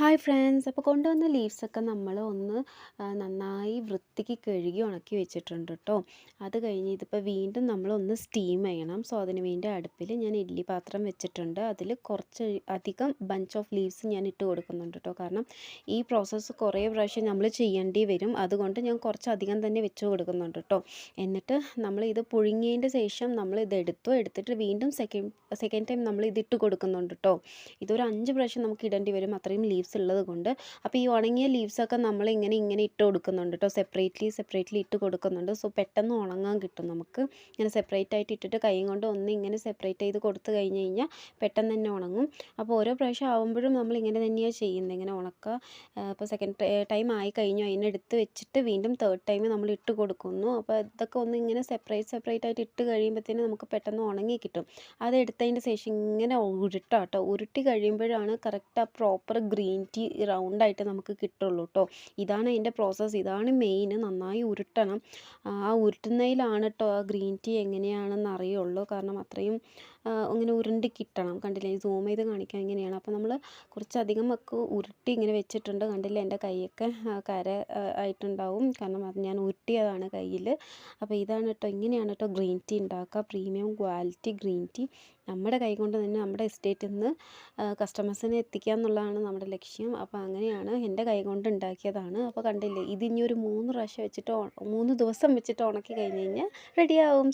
Hi friends, അപ്പോൾ കൊണ്ടുവന്ന ലീവ്സൊക്കെ നമ്മൾ ഒന്ന് നന്നായി വൃത്തിക്ക് കഴുകി ഉണക്കി വെച്ചിട്ടുണ്ട് കേട്ടോ. അത് കഴിഞ്ഞ് ഇതിപ്പോൾ വീണ്ടും നമ്മളൊന്ന് സ്റ്റീം ചെയ്യണം. സോ അതിന് വേണ്ടി അടുപ്പിൽ ഞാൻ ഇഡ്ഡലി പാത്രം വെച്ചിട്ടുണ്ട്. അതിൽ കുറച്ച് അധികം ബഞ്ച് ഓഫ് ലീവ്സ് ഞാൻ ഇട്ട് കൊടുക്കുന്നുണ്ട് കേട്ടോ. കാരണം ഈ പ്രോസസ്സ് കുറേ പ്രാവശ്യം നമ്മൾ ചെയ്യേണ്ടി വരും. അതുകൊണ്ട് ഞാൻ കുറച്ചധികം തന്നെ വെച്ച് കൊടുക്കുന്നുണ്ട് കേട്ടോ. എന്നിട്ട് നമ്മൾ ഇത് പുഴുങ്ങിയതിൻ്റെ ശേഷം നമ്മൾ എടുത്തിട്ട് വീണ്ടും സെക്കൻഡ് ടൈം നമ്മൾ ഇതിട്ട് കൊടുക്കുന്നുണ്ട് കേട്ടോ. ഇതൊരു 5 പ്രാവശ്യം നമുക്ക് ഇടേണ്ടി വരും, അത്രയും ലീവ്സ് ഉള്ളത് കൊണ്ട്. അപ്പോൾ ഈ ഉണങ്ങിയ ലീവ്സൊക്കെ നമ്മൾ ഇങ്ങനെ ഇട്ട് കൊടുക്കുന്നുണ്ട് കേട്ടോ. സെപ്പറേറ്റ്ലി ഇട്ട് കൊടുക്കുന്നുണ്ട്. സോ പെട്ടെന്ന് ഉണങ്ങാൻ കിട്ടും നമുക്ക്. ഇങ്ങനെ സെപ്പറേറ്റ് ആയിട്ട് ഇട്ടിട്ട് കൈ കൊണ്ട് ഒന്ന് ഇങ്ങനെ സെപ്പറേറ്റ് ചെയ്ത് കൊടുത്തു കഴിഞ്ഞ് കഴിഞ്ഞാൽ പെട്ടെന്ന് തന്നെ ഉണങ്ങും. അപ്പോൾ ഓരോ പ്രാവശ്യം ആകുമ്പോഴും നമ്മൾ ഇങ്ങനെ തന്നെയാണ് ചെയ്യുന്നത്, ഇങ്ങനെ ഉണക്കുക. ഇപ്പോൾ സെക്കൻഡ് ടൈം ആയി കഴിഞ്ഞു, അതിനെടുത്ത് വെച്ചിട്ട് വീണ്ടും തേർഡ് ടൈം നമ്മൾ ഇട്ട് കൊടുക്കുന്നു. അപ്പോൾ ഇതൊക്കെ ഒന്ന് ഇങ്ങനെ സെപ്പറേറ്റ് ആയിട്ട് ഇട്ട് കഴിയുമ്പോഴത്തേനും നമുക്ക് പെട്ടെന്ന് ഉണങ്ങി കിട്ടും. അത് എടുത്തതിൻ്റെ ശേഷം ഇങ്ങനെ ഉരുട്ടാട്ടോ. ഉരുട്ടി കഴിയുമ്പോഴാണ് കറക്റ്റ് ആ പ്രോപ്പർ ഗ്രീൻ ടീ റൗണ്ടായിട്ട് നമുക്ക് കിട്ടുള്ളൂ കേട്ടോ. ഇതാണ് അതിൻ്റെ പ്രോസസ്സ്, ഇതാണ് മെയിൻ. നന്നായി ഉരുട്ടണം. ആ ഉരുട്ടുന്നതിലാണ് കേട്ടോ ആ ഗ്രീൻ ടീ എങ്ങനെയാണെന്ന് അറിയുള്ളൂ. കാരണം അത്രയും ഇങ്ങനെ ഉരുണ്ടി കിട്ടണം. കണ്ടില്ലേ, സൂം ചെയ്ത് കാണിക്കാൻ ഇങ്ങനെയാണ്. അപ്പോൾ നമ്മൾ കുറച്ചധികം ഒക്കെ ഉരുട്ടി ഇങ്ങനെ വെച്ചിട്ടുണ്ട്. കണ്ടില്ലേ, എൻ്റെ കൈയൊക്കെ കര ആയിട്ടുണ്ടാവും. കാരണം അത് ഞാൻ ഉരുട്ടിയതാണ് കയ്യിൽ. അപ്പോൾ ഇതാണ് കേട്ടോ, ഇങ്ങനെയാണ് കേട്ടോ ഗ്രീൻ ടീ ഉണ്ടാക്കുക. പ്രീമിയം ക്വാളിറ്റി ഗ്രീൻ ടീ നമ്മുടെ കൈ കൊണ്ട് തന്നെ നമ്മുടെ എസ്റ്റേറ്റിൽ നിന്ന് കസ്റ്റമേഴ്സിനെ എത്തിക്കുക എന്നുള്ളതാണ് നമ്മുടെ ലക്ഷ്യം. അപ്പോൾ അങ്ങനെയാണ്, എൻ്റെ കൈ കൊണ്ട് ഉണ്ടാക്കിയതാണ്. അപ്പോൾ കണ്ടില്ലേ, ഇതിനി ഒരു 3 പ്രാവശ്യം വെച്ചിട്ട് 3 ദിവസം വെച്ചിട്ട് ഉണക്കി കഴിഞ്ഞ് കഴിഞ്ഞാൽ റെഡിയാവും.